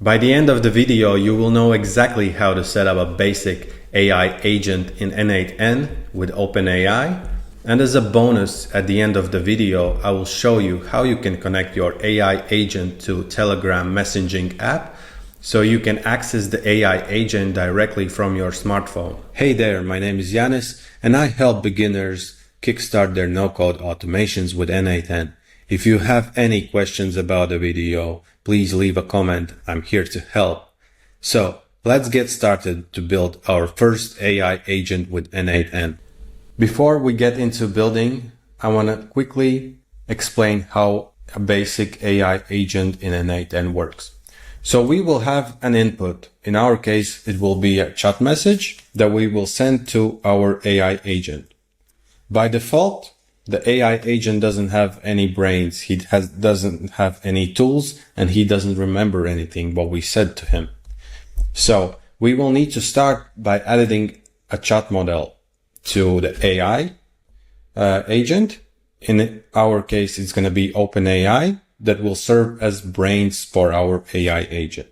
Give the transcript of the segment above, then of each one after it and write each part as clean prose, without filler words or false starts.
By the end of the video, you will know exactly how to set up a basic AI agent in n8n with OpenAI. And as a bonus, at the end of the video, I will show you how you can connect your AI agent to Telegram messaging app so you can access the AI agent directly from your smartphone. Hey there, my name is Yanis, and I help beginners kickstart their no-code automations with n8n. If you have any questions about the video, please leave a comment. I'm here to help. So let's get started to build our first AI agent with n8n. Before we get into building, I want to quickly explain how a basic AI agent in n8n works. So we will have an input. In our case, it will be a chat message that we will send to our AI agent. By default, the AI agent doesn't have any brains. He doesn't have any tools, and he doesn't remember anything what we said to him. So we will need to start by adding a chat model to the AI agent. In our case, it's going to be OpenAI that will serve as brains for our AI agent.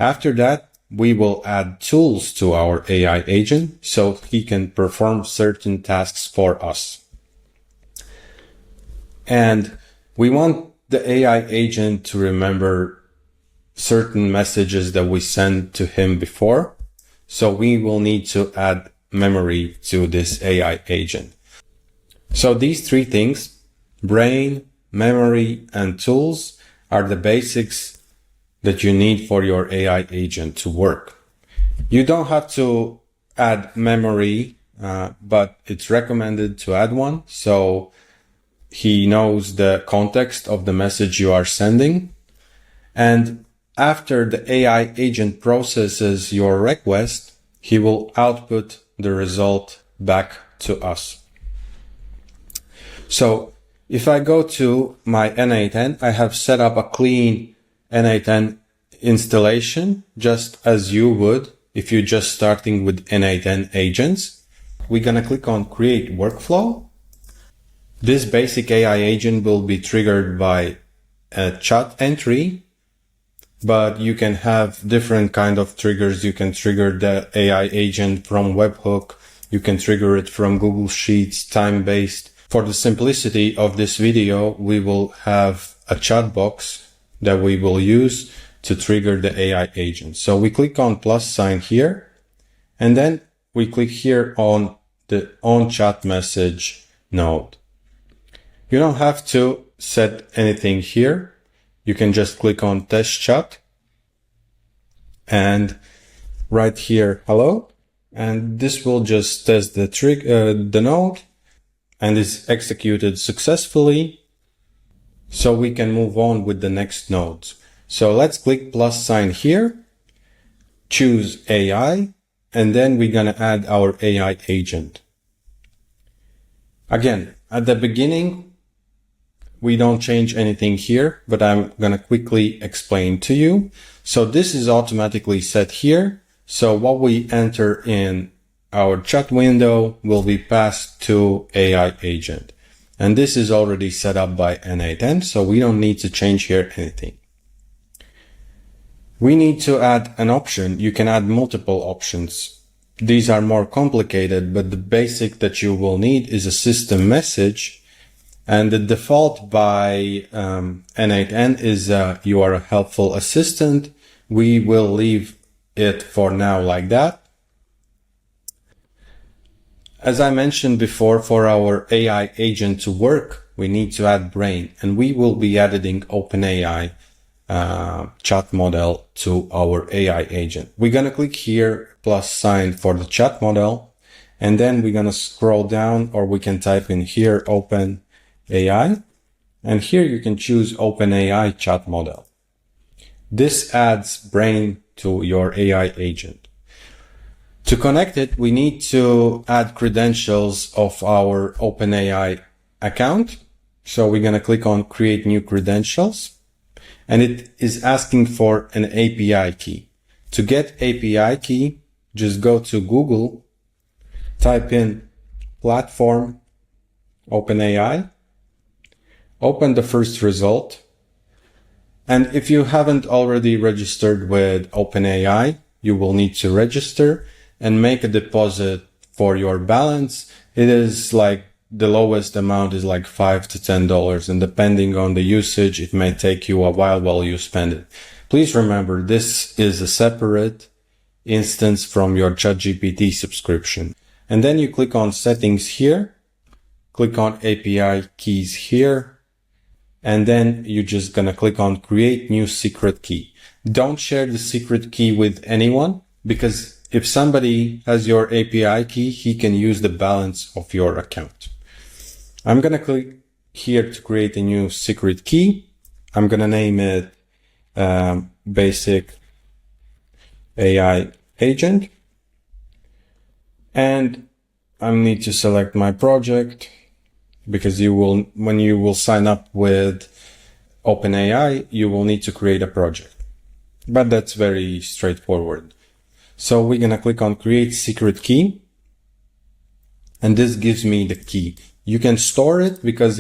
After that, we will add tools to our AI agent so he can perform certain tasks for us. And we want the AI agent to remember certain messages that we sent to him before. So we will need to add memory to this AI agent. So these three things, brain, memory, and tools, are the basics that you need for your AI agent to work. You don't have to add memory, but it's recommended to add one. So he knows the context of the message you are sending. And after the AI agent processes your request, he will output the result back to us. So if I go to my n8n, I have set up a clean n8n installation, just as you would if you're just starting with n8n agents. We're going to click on Create Workflow. This basic AI agent will be triggered by a chat entry, but you can have different kind of triggers. You can trigger the AI agent from webhook. You can trigger it from Google Sheets, time-based. For the simplicity of this video, we will have a chat box that we will use to trigger the AI agent. So we click on plus sign here, and then we click here on the on chat message node. You don't have to set anything here. You can just click on test chat and right here, hello. And this will just test the node, and is executed successfully. So we can move on with the next nodes. So let's click plus sign here, choose AI, and then we're going to add our AI agent. Again, at the beginning, we don't change anything here, but I'm going to quickly explain to you. So this is automatically set here. So what we enter in our chat window will be passed to AI agent. And this is already set up by n8n, so we don't need to change here anything. We need to add an option. You can add multiple options. These are more complicated, but the basic that you will need is a system message. And the default by n8n is you are a helpful assistant. We will leave it for now like that. As I mentioned before, for our AI agent to work, we need to add brain, and we will be adding OpenAI chat model to our AI agent. We're going to click here plus sign for the chat model, and then we're going to scroll down, or we can type in here OpenAI, and here you can choose OpenAI chat model. This adds brain to your AI agent. To connect it, we need to add credentials of our OpenAI account. So we're going to click on Create New Credentials, and it is asking for an API key. To get API key, just go to Google, type in platform OpenAI, open the first result, And if you haven't already registered with OpenAI, you will need to register and make a deposit for your balance. It is like the lowest amount is like $5 to $10, and depending on the usage, it may take you a while you spend it. Please remember, this is a separate instance from your ChatGPT subscription. And then you click on settings here, click on API keys here, and then you're just gonna click on create new secret key. Don't share the secret key with anyone, because if somebody has your API key, he can use the balance of your account. I'm gonna click here to create a new secret key. I'm gonna name it basic AI agent. And I need to select my project, because when you will sign up with OpenAI, you will need to create a project. But that's very straightforward. So we're going to click on create secret key. And this gives me the key. You can store it, because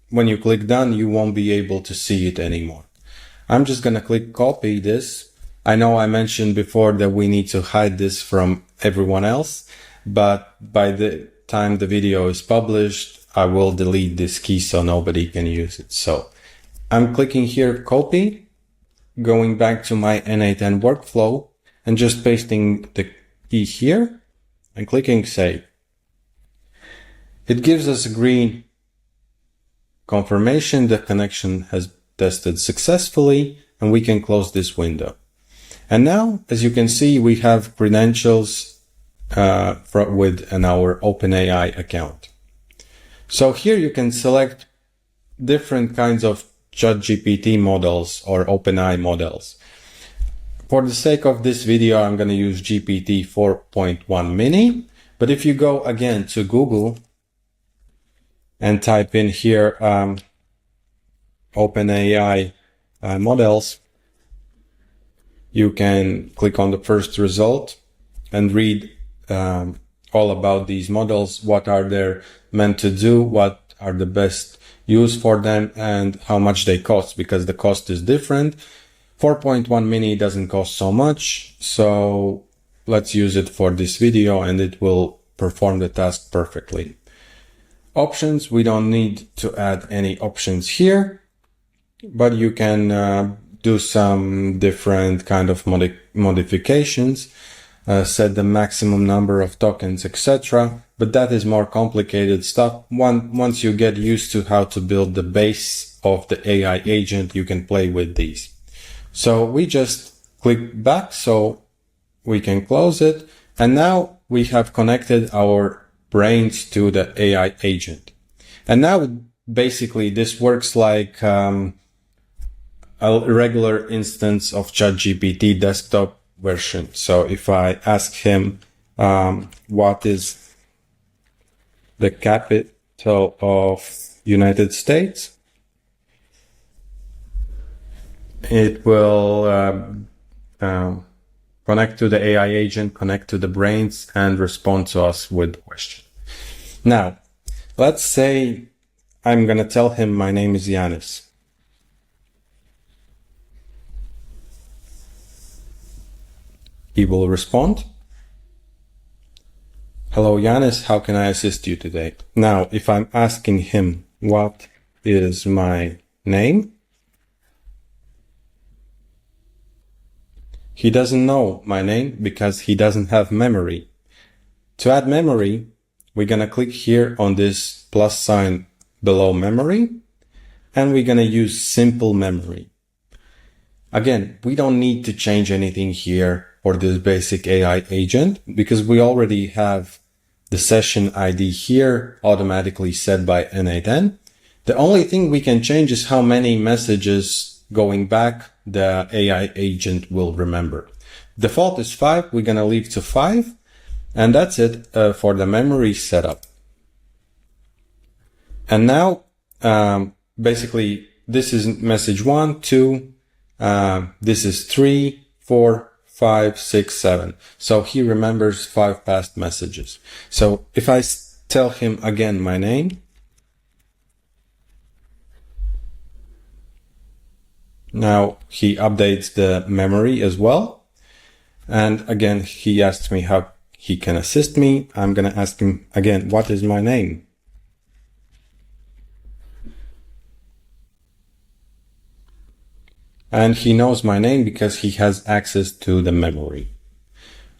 when you click done, you won't be able to see it anymore. I'm just going to click copy this. I know I mentioned before that we need to hide this from everyone else, but by the time the video is published, I will delete this key so nobody can use it. So I'm clicking here, copy, going back to my n8n workflow and just pasting the key here and clicking save. It gives us a green confirmation the connection has tested successfully, and we can close this window. And now, as you can see, we have credentials with our OpenAI account. So here you can select different kinds of ChatGPT models or OpenAI models. For the sake of this video, I'm going to use GPT 4.1 mini. But if you go again to Google and type in here OpenAI models, you can click on the first result and read all about these models, what are they meant to do, what are the best use for them, and how much they cost, because the cost is different. 4.1 mini doesn't cost so much, so let's use it for this video and it will perform the task perfectly. Options, we don't need to add any options here, but you can do some different kind of modifications, set the maximum number of tokens, etc. But that is more complicated stuff. Once you get used to how to build the base of the AI agent, you can play with these. So we just click back so we can close it. And now we have connected our brains to the AI agent. And now basically this works like a regular instance of ChatGPT desktop version. So if I ask him what is the capital of United States, it will connect to the AI agent, connect to the brains, and respond to us with the question. Now, let's say I'm going to tell him my name is Yanis. He will respond. Hello, Yanis, how can I assist you today? Now, if I'm asking him what is my name, he doesn't know my name because he doesn't have memory. To add memory, we're going to click here on this plus sign below memory, and we're going to use simple memory. Again, we don't need to change anything here for this basic AI agent because we already have the session ID here automatically set by n8n. The only thing we can change is how many messages going back the AI agent will remember. Default is 5. We're going to leave to 5. And that's it for the memory setup. And now, basically, this is message 1, 2, this is 3, 4, 5, 6, 7. So he remembers 5 past messages. So if I tell him again my name, Now he updates the memory as well. And again, he asked me how he can assist me. I'm going to ask him again, what is my name? And he knows my name because he has access to the memory.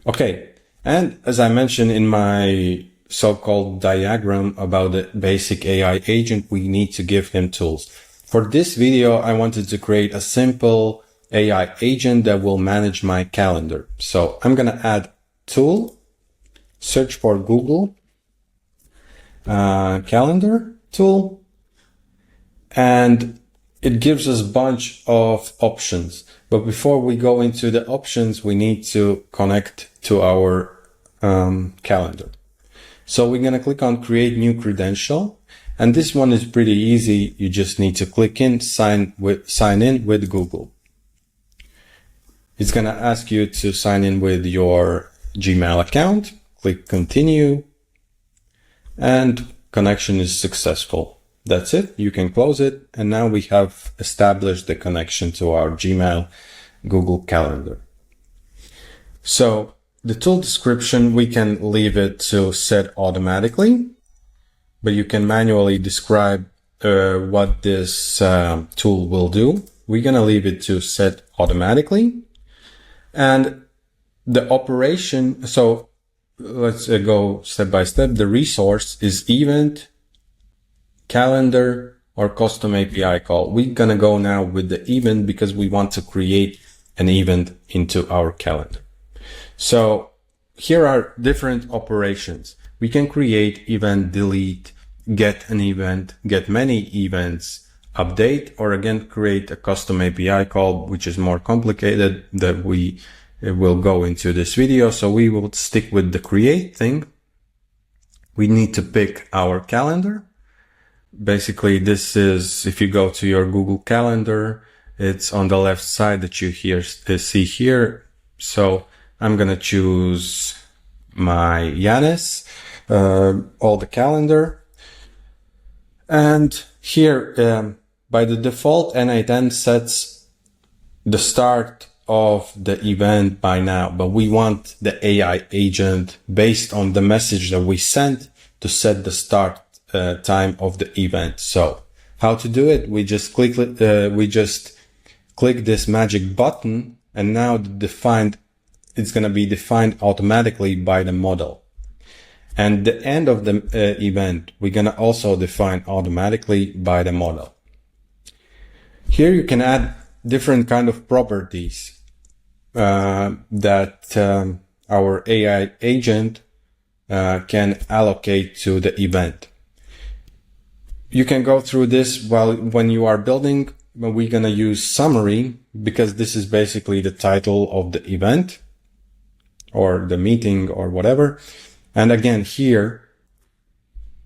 Okay. And as I mentioned in my so-called diagram about the basic AI agent, we need to give him tools. For this video, I wanted to create a simple AI agent that will manage my calendar. So I'm going to add tool, search for Google, calendar tool, and it gives us a bunch of options. But before we go into the options, we need to connect to our calendar. So we're going to click on create new credential. And this one is pretty easy. You just need to click in, sign in with Google. It's going to ask you to sign in with your Gmail account. Click continue, and connection is successful. That's it. You can close it. And now we have established the connection to our Gmail Google Calendar. So the tool description, we can leave it to set automatically, but you can manually describe what this tool will do. We're going to leave it to set automatically. And the operation, so let's go step by step. The resource is event, calendar, or custom API call. We're going to go now with the event because we want to create an event into our calendar. So here are different operations. We can create event, delete, get an event, get many events, update, or again, create a custom API call, which is more complicated that we will go into this video. So we will stick with the create thing. We need to pick our calendar. Basically, this is, if you go to your Google Calendar, it's on the left side that you see here. So I'm going to choose my Yanis, all the calendar. And here, by the default, n8n sets the start of the event by now, but we want the AI agent based on the message that we sent to set the start time of the event. So how to do it? We just click this magic button, and now it's going to be defined automatically by the model. And the end of the event, we're going to also define automatically by the model. Here you can add different kind of properties that our AI agent can allocate to the event. You can go through this when you are building. We're going to use summary because this is basically the title of the event or the meeting or whatever. And again, here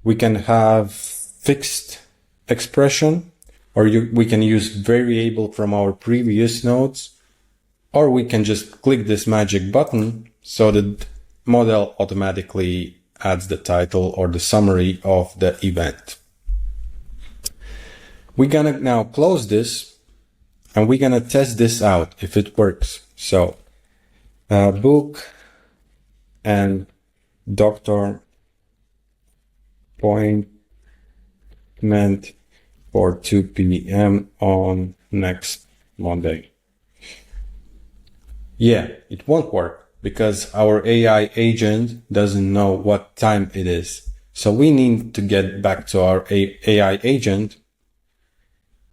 we can have fixed expression, or we can use variable from our previous nodes, or we can just click this magic button so that model automatically adds the title or the summary of the event. We're gonna now close this and we're gonna test this out if it works. So book and doctor appointment for 2 p.m. on next Monday. Yeah, it won't work because our AI agent doesn't know what time it is. So we need to get back to our AI agent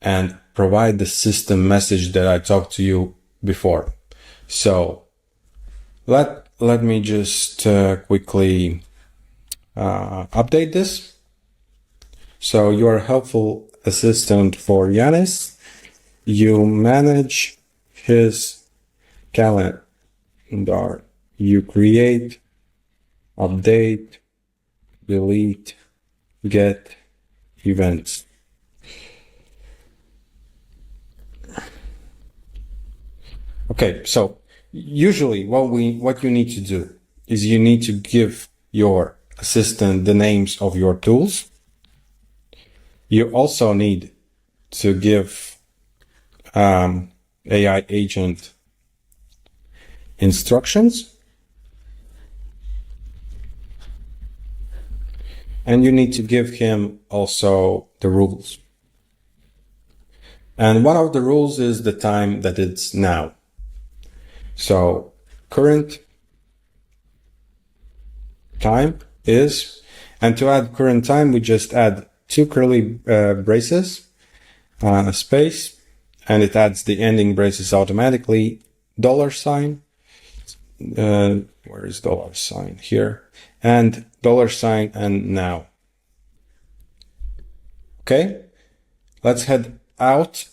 and provide the system message that I talked to you before. So let me just quickly update this. So you are a helpful assistant for Yanis. You manage his calendar. You create, update, delete, get events. Okay, so usually what you need to do is you need to give your assistant the names of your tools. You also need to give AI agent instructions. And you need to give him also the rules. And one of the rules is the time that it's now. So current time is, and to add current time, we just add two curly braces, a space, and it adds the ending braces automatically, $sign, where is $sign? Here, and $sign and now. Okay, let's head out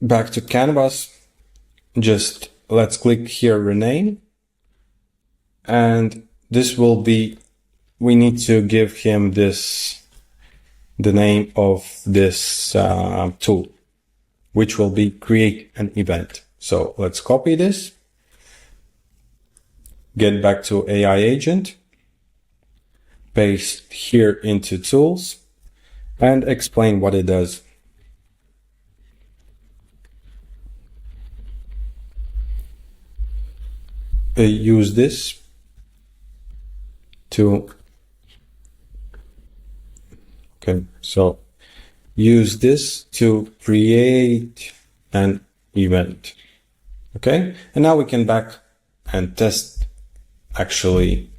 back to Canvas. Just let's click here, rename, and this will be, we need to give him this, the name of this tool, which will be create an event. So let's copy this, get back to AI agent, paste here into tools, and explain what it does. Use this to, okay, so use this to create an event. Okay, and now we can back and test actually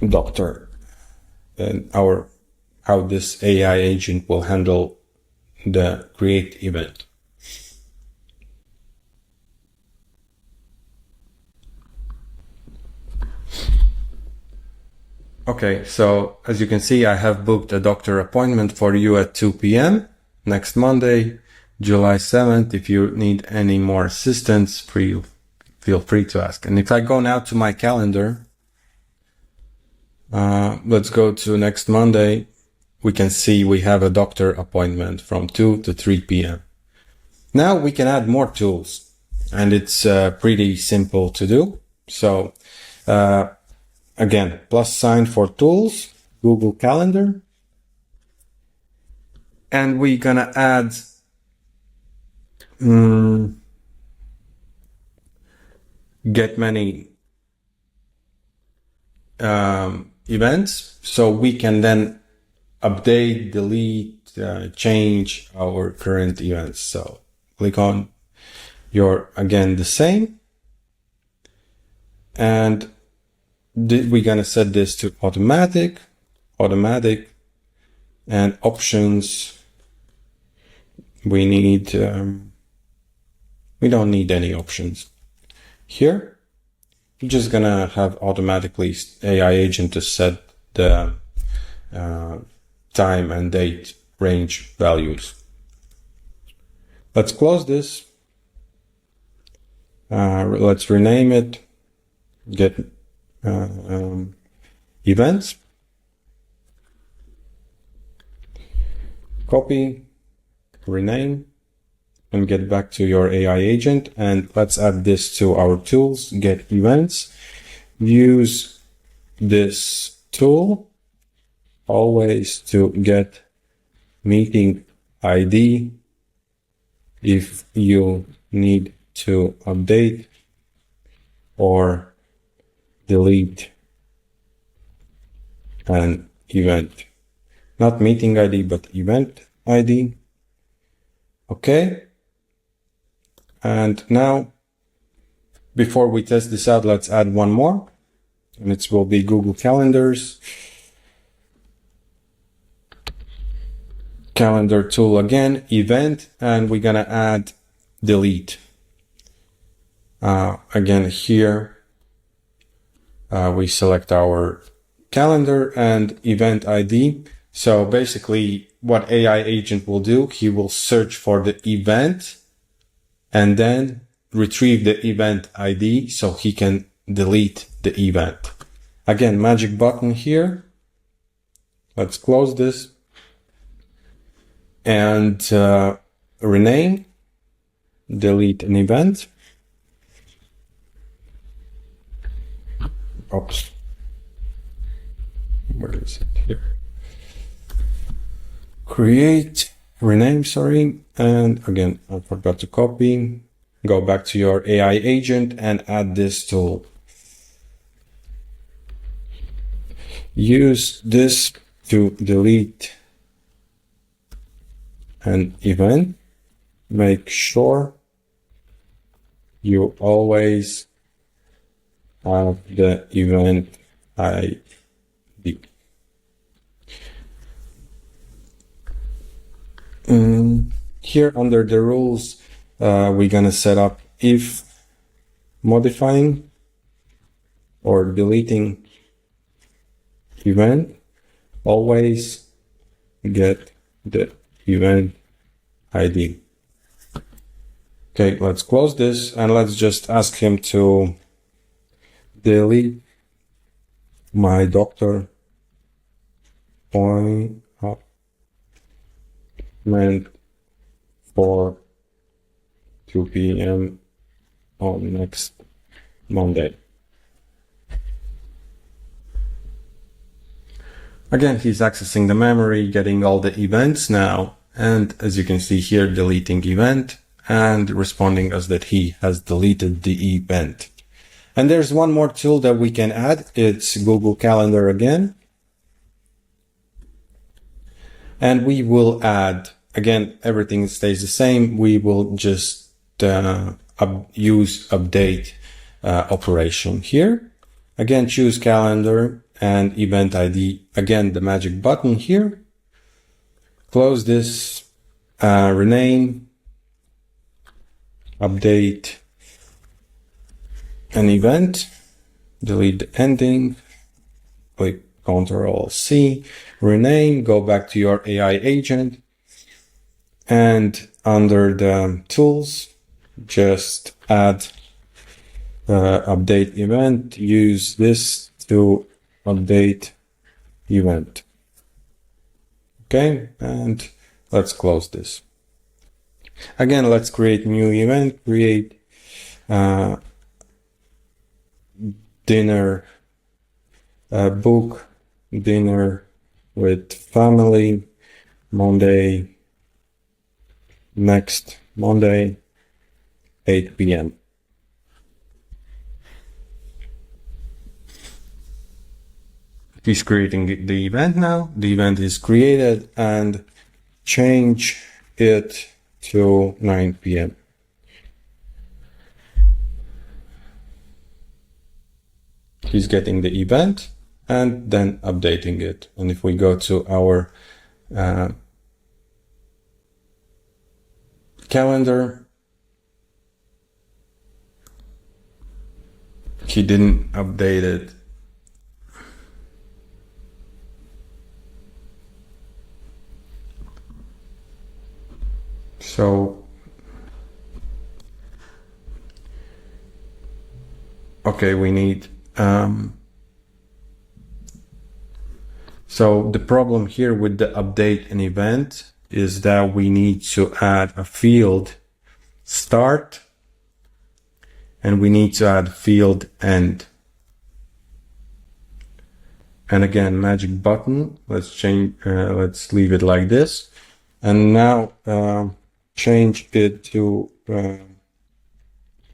Doctor and how this AI agent will handle the create event. Okay, so as you can see, I have booked a doctor appointment for you at 2 p.m. next Monday, July 7th. If you need any more assistance, feel free to ask. And if I go now to my calendar, let's go to next Monday, we can see we have a doctor appointment from 2 to 3 p.m. Now we can add more tools, and it's pretty simple to do. So, again, +sign for tools, Google Calendar, and we're gonna add get many events, so we can then update, delete, change our current events. So click on your, again, the same, and we're gonna set this to automatic, and options. We need, we don't need any options here. We're just gonna have automatically AI agent to set the time and date range values. Let's close this. Let's rename it. Get events. Copy, rename, and get back to your AI agent. And let's add this to our tools, get events. Use this tool always to get meeting ID if you need to update or delete an event. Not meeting ID, but event ID. Okay. And now, before we test this out, let's add one more. And it will be Google Calendars. Calendar tool again, event, and we're gonna add delete. Again, here, we select our calendar and event ID. So basically what AI agent will do, he will search for the event and then retrieve the event ID so he can delete the event. Again, magic button here. Let's close this and rename, delete an event. Oops. Where is it? Here. Create rename, sorry. And again, I forgot to copy. Go back to your AI agent and add this tool. Use this to delete an event. Make sure you always have the event ID. Here under the rules, we're gonna set up if modifying or deleting event, always get the event ID. Okay, let's close this and let's just ask him to delete my doctor appointment for 2 p.m. on next Monday. Again, he's accessing the memory, getting all the events now, and as you can see here, deleting event and responding as that he has deleted the event. And there's one more tool that we can add. It's Google Calendar again. And we will add, again, everything stays the same. We will just use update operation here. Again, choose calendar and event ID. Again, the magic button here. Close this, rename, update an event, delete the ending, click Ctrl+C, rename, go back to your AI agent, and under the tools, just add update event, use this to update event. Okay, and let's close this. Again, let's create new event, create dinner, book dinner with family, Monday, next Monday, 8 p.m. He's creating the event now. The event is created and change it to 9 p.m. He's getting the event and then updating it. And if we go to our calendar, he didn't update it. So, okay, we need, so the problem here with the update an event is that we need to add a field start and we need to add field end. And again, magic button, let's change, let's leave it like this. And now, change it to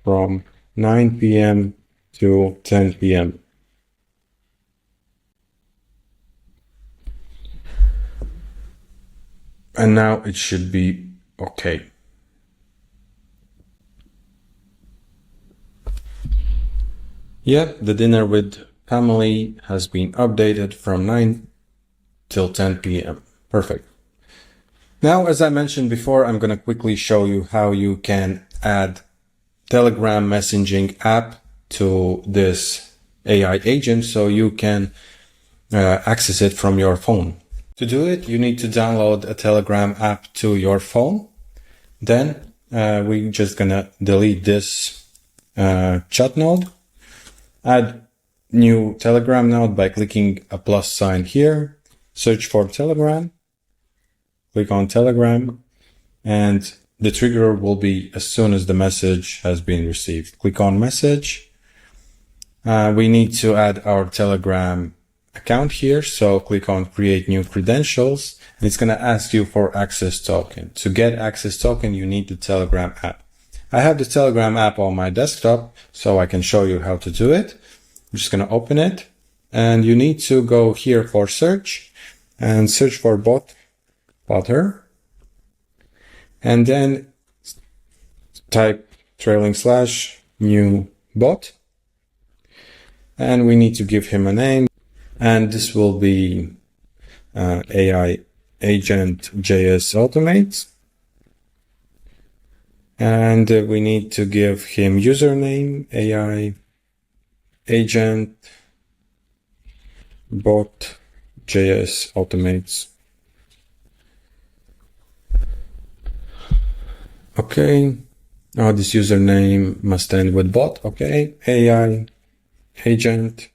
from 9 p.m. to 10 p.m. And now it should be okay. Yep, the dinner with family has been updated from 9 till 10 p.m. Perfect. Now, as I mentioned before, I'm going to quickly show you how you can add Telegram messaging app to this AI agent so you can access it from your phone. To do it, you need to download a Telegram app to your phone. Then we're just going to delete this chat node, add new Telegram node by clicking a plus sign here, search for Telegram. Click on Telegram and the trigger will be as soon as the message has been received. Click on message. We need to add our Telegram account here. So click on create new credentials It's going to ask you for access token. To get access token, you need the Telegram app. I have the Telegram app on my desktop, so I can show you how to do it. I'm just going to open it, and you need to go here for search and search for botter, and then type /new bot, and we need to give him a name, and this will be AI agent JS automate, and we need to give him username AI agent bot JS automates. Okay. Now this username must end with bot. Okay. AI agent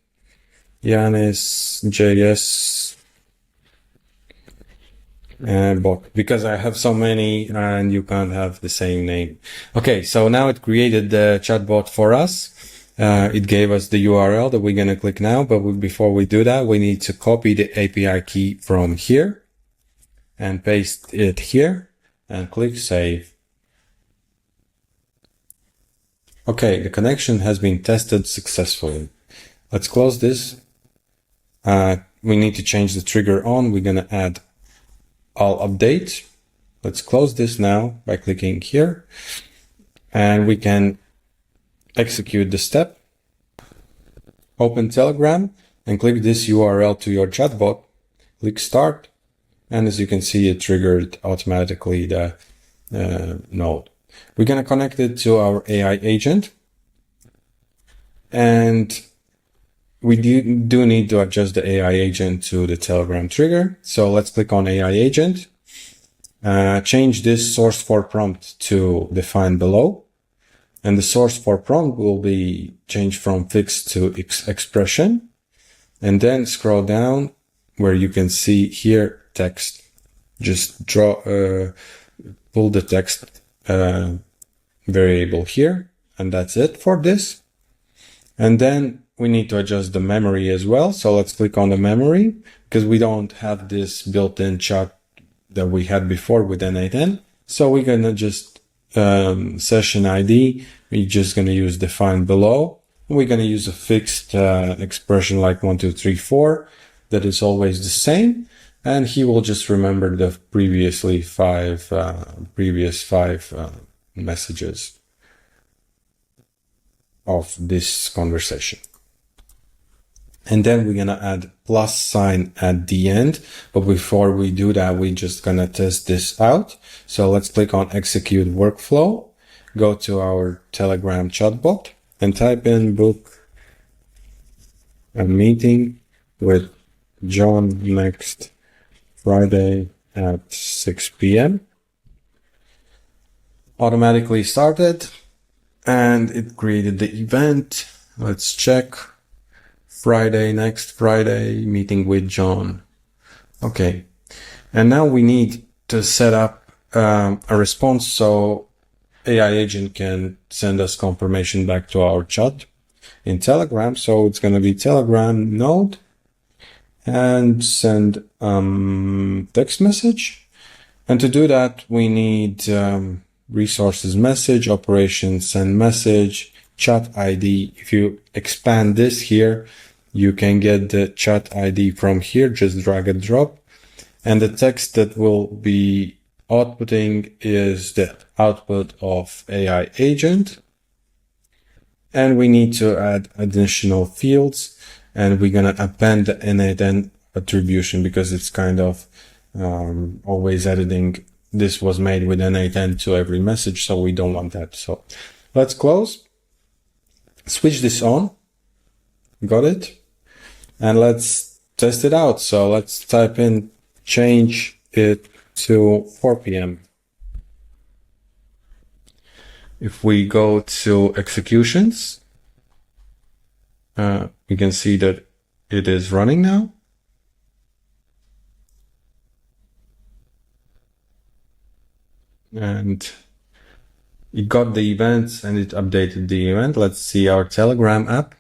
Yanis JS bot, because I have so many and you can't have the same name. Okay, so now it created the chatbot for us. It gave us the URL that we're going to click now, but before we do that, we need to copy the API key from here and paste it here and click save. Okay, the connection has been tested successfully. Let's close this. We need to change the trigger on. We're going to add all update. Let's close this now by clicking here, and we can execute the step. Open Telegram and click this URL to your chatbot. Click start, and as you can see, it triggered automatically the node. We're going to connect it to our AI agent, and we do need to adjust the AI agent to the Telegram trigger. So let's click on AI agent, change this source for prompt to define below. And the source for prompt will be changed from fixed to expression. And then scroll down where you can see here text. Just pull the text variable here. And that's it for this. And then we need to adjust the memory as well. So let's click on the memory, because we don't have this built-in chat that we had before with n8n. So we're going to just session ID. We're just going to use define below. We're going to use a fixed expression like 1, 2, 3, 4 that is always the same. And he will just remember the previous five messages of this conversation. And then we're going to add plus sign at the end. But before we do that, we're just going to test this out. So let's click on execute workflow, go to our Telegram chatbot and type in book a meeting with John next Friday at 6 p.m. Automatically started, and it created the event. Let's check. Next Friday, meeting with John. Okay. And now we need to set up a response so AI agent can send us confirmation back to our chat in Telegram. So it's going to be Telegram node and send text message. And to do that, we need resources message, operations send message, chat ID. If you expand this here, you can get the chat ID from here, just drag and drop. And the text that will be outputting is the output of AI agent. And we need to add additional fields, and we're going to append the n8n attribution because it's kind of always editing. This was made with n8n to every message, so we don't want that. So let's close, switch this on. Got it? And let's test it out. So let's type in change it to 4 p.m. If we go to executions, we can see that it is running now. And it got the events and it updated the event. Let's see our Telegram app.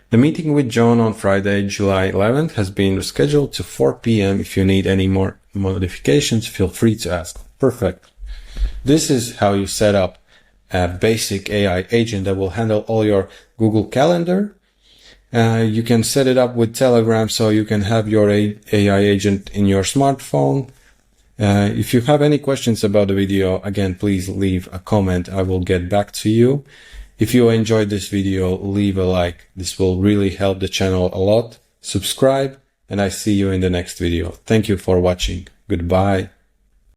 The meeting with John on Friday, July 11th has been rescheduled to 4 p.m. If you need any more modifications, feel free to ask. Perfect. This is how you set up a basic AI agent that will handle all your Google Calendar. You can set it up with Telegram so you can have your AI agent in your smartphone. If you have any questions about the video, again, please leave a comment. I will get back to you. If you enjoyed this video, leave a like. This will really help the channel a lot. Subscribe, and I see you in the next video. Thank you for watching. Goodbye.